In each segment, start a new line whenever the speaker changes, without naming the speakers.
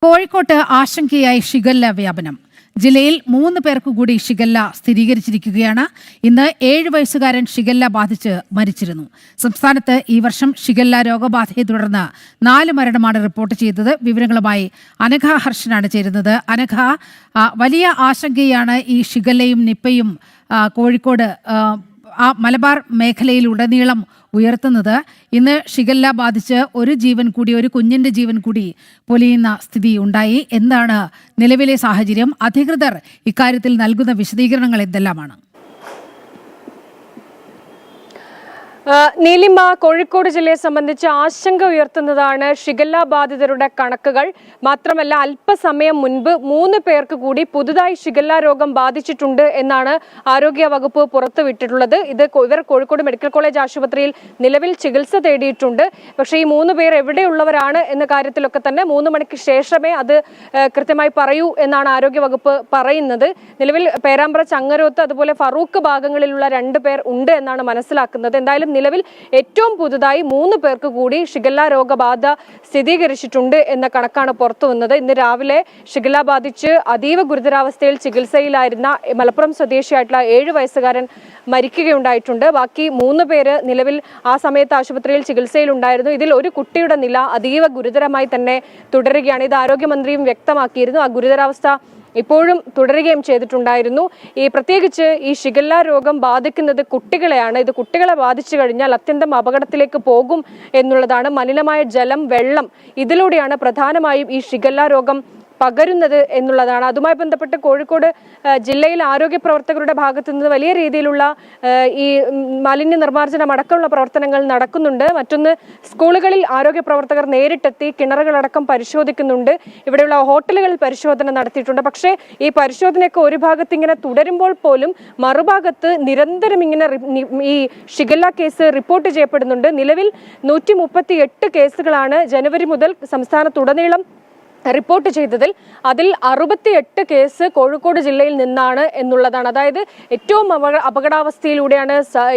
കോഴിക്കോട്ട് ആശങ്കയായി ഷിഗല്ല വ്യാപനം. ജില്ലയിൽ 3 പേർക്ക് കൂടി ഷിഗല്ല സ്ഥിരീകരിച്ചിരിക്കുകയാണ്. ഇന്ന് 7 വയസ്സുകാരൻ ഷിഗല്ല ബാധിച്ച് മരിച്ചിരുന്നു. സംസ്ഥാനത്ത് ഈ വർഷം ഷിഗല്ല രോഗബാധയെ തുടർന്ന് 4 മരണമാണ് റിപ്പോർട്ട് ചെയ്തത്. വിവരങ്ങളുമായി അനഘ ഹർഷനാണ് ചേരുന്നത്. അനഘ, വലിയ ആശങ്കയാണ് ഈ ഷിഗല്ലയും നിപ്പയും കോഴിക്കോട് മലബാർ മേഖലയിലുടനീളം ഉയർത്തുന്നത്. ഇന്ന് ഷിഗല്ല ബാധിച്ച് ഒരു കുഞ്ഞിന്റെ ജീവൻ കൂടി പൊലിയുന്ന സ്ഥിതി ഉണ്ടായി. എന്താണ് നിലവിലെ സാഹചര്യം? അധികൃതർ ഇക്കാര്യത്തിൽ നൽകുന്ന വിശദീകരണങ്ങൾ എന്തെല്ലാമാണ്?
നീലിമ, കോഴിക്കോട് ജില്ലയെ സംബന്ധിച്ച് ആശങ്ക ഉയർത്തുന്നതാണ് ഷിഗല്ല ബാധിതരുടെ കണക്കുകൾ. മാത്രമല്ല, അല്പസമയം മുൻപ് 3 പേർക്ക് കൂടി പുതുതായി ഷിഗല്ല രോഗം ബാധിച്ചിട്ടുണ്ട് എന്നാണ് ആരോഗ്യ വകുപ്പ് പുറത്തുവിട്ടിട്ടുള്ളത്. ഇവർ കോഴിക്കോട് മെഡിക്കൽ കോളേജ് ആശുപത്രിയിൽ നിലവിൽ ചികിത്സ തേടിയിട്ടുണ്ട്. പക്ഷേ ഈ 3 പേർ എവിടെയുള്ളവരാണ് എന്ന കാര്യത്തിലൊക്കെ തന്നെ 3 മണിക്ക് ശേഷമേ അത് കൃത്യമായി പറയൂ എന്നാണ് ആരോഗ്യ വകുപ്പ് പറയുന്നത്. നിലവിൽ പേരാമ്പ്ര, ചങ്ങരോത്ത്, അതുപോലെ ഫറൂഖ് ഭാഗങ്ങളിലുള്ള 2 പേർ ഉണ്ട് എന്നാണ് മനസ്സിലാക്കുന്നത്. എന്തായാലും നിലവിൽ ഏറ്റവും പുതുതായി 3 പേർക്ക് കൂടി ഷിഗല്ല രോഗബാധ സ്ഥിരീകരിച്ചിട്ടുണ്ട് എന്ന കണക്കാണ് പുറത്തു വന്നത്. ഇന്ന് രാവിലെ ഷിഗല്ല ബാധിച്ച് അതീവ ഗുരുതരാവസ്ഥയിൽ ചികിത്സയിലായിരുന്ന മലപ്പുറം സ്വദേശിയായിട്ടുള്ള 7 വയസ്സുകാരൻ മരിക്കുകയുണ്ടായിട്ടുണ്ട്. ബാക്കി 3 പേര് നിലവിൽ ആ സമയത്ത് ആശുപത്രിയിൽ ചികിത്സയിലുണ്ടായിരുന്നു. ഇതിൽ ഒരു കുട്ടിയുടെ നില അതീവ ഗുരുതരമായി തന്നെ തുടരുകയാണ്. ഇത് ആരോഗ്യമന്ത്രിയും വ്യക്തമാക്കിയിരുന്നു. ആ ഗുരുതരാവസ്ഥ ഇപ്പോഴും തുടരുകയും ചെയ്തിട്ടുണ്ടായിരുന്നു. പ്രത്യേകിച്ച് ഈ ഷിഗല്ല രോഗം ബാധിക്കുന്നത് കുട്ടികളെയാണ്. ഇത് കുട്ടികളെ ബാധിച്ചു കഴിഞ്ഞാൽ അത്യന്തം അപകടത്തിലേക്ക് പോകും എന്നുള്ളതാണ്. മലിനമായ ജലം, വെള്ളം, ഇതിലൂടെയാണ് പ്രധാനമായും ഈ ഷിഗല്ല രോഗം പകരുന്നത് എന്നുള്ളതാണ്. അതുമായി ബന്ധപ്പെട്ട് കോഴിക്കോട് ജില്ലയിൽ ആരോഗ്യ പ്രവർത്തകരുടെ ഭാഗത്തു നിന്ന് വലിയ രീതിയിലുള്ള ഈ മാലിന്യ നിർമ്മാർജ്ജനം അടക്കമുള്ള പ്രവർത്തനങ്ങൾ നടക്കുന്നുണ്ട്. മറ്റൊന്ന്, സ്കൂളുകളിൽ ആരോഗ്യ പ്രവർത്തകർ നേരിട്ടെത്തി കിണറുകളടക്കം പരിശോധിക്കുന്നുണ്ട്. ഇവിടെയുള്ള ഹോട്ടലുകളിൽ പരിശോധന നടത്തിയിട്ടുണ്ട്. പക്ഷേ ഈ പരിശോധനയൊക്കെ ഒരു ഭാഗത്ത് ഇങ്ങനെ തുടരുമ്പോൾ പോലും മറുഭാഗത്ത് നിരന്തരം ഇങ്ങനെ ഈ ഷിഗല്ല കേസ് റിപ്പോർട്ട് ചെയ്യപ്പെടുന്നുണ്ട്. നിലവിൽ 138 കേസുകളാണ് ജനുവരി മുതൽ സംസ്ഥാനത്തുടനീളം റിപ്പോർട്ട് ചെയ്തതിൽ അതിൽ 68 കേസ് കോഴിക്കോട് ജില്ലയിൽ നിന്നാണ് എന്നുള്ളതാണ്. അതായത് ഏറ്റവും അപകടാവസ്ഥയിലൂടെയാണ്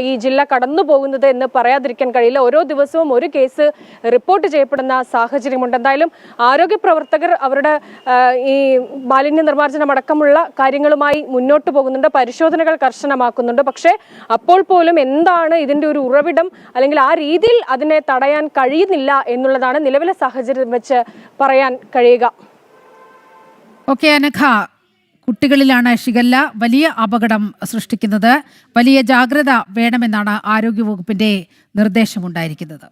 ഈ ജില്ല കടന്നു പോകുന്നത് എന്ന് പറയാതിരിക്കാൻ കഴിയില്ല. ഓരോ ദിവസവും ഒരു കേസ് റിപ്പോർട്ട് ചെയ്യപ്പെടുന്ന സാഹചര്യമുണ്ട്. എന്തായാലും ആരോഗ്യ പ്രവർത്തകർ അവരുടെ ഈ മാലിന്യ നിർമ്മാർജ്ജനം അടക്കമുള്ള കാര്യങ്ങളുമായി മുന്നോട്ട് പോകുന്നുണ്ട്. പരിശോധനകൾ കർശനമാക്കുന്നുണ്ട്. പക്ഷേ അപ്പോൾ പോലും എന്താണ് ഇതിന്റെ ഒരു ഉറവിടം, അല്ലെങ്കിൽ ആ രീതിയിൽ അതിനെ തടയാൻ കഴിയുന്നില്ല എന്നുള്ളതാണ് നിലവിലെ സാഹചര്യം വെച്ച് പറയാൻ കഴിയുക.
ഓക്കെ അനഘ, കുട്ടികളിലാണ് ഷിഗല്ല വലിയ അപകടം സൃഷ്ടിക്കുന്നത്. വലിയ ജാഗ്രത വേണമെന്നാണ് ആരോഗ്യവകുപ്പിന്റെ നിർദ്ദേശമുണ്ടായിരിക്കുന്നത്.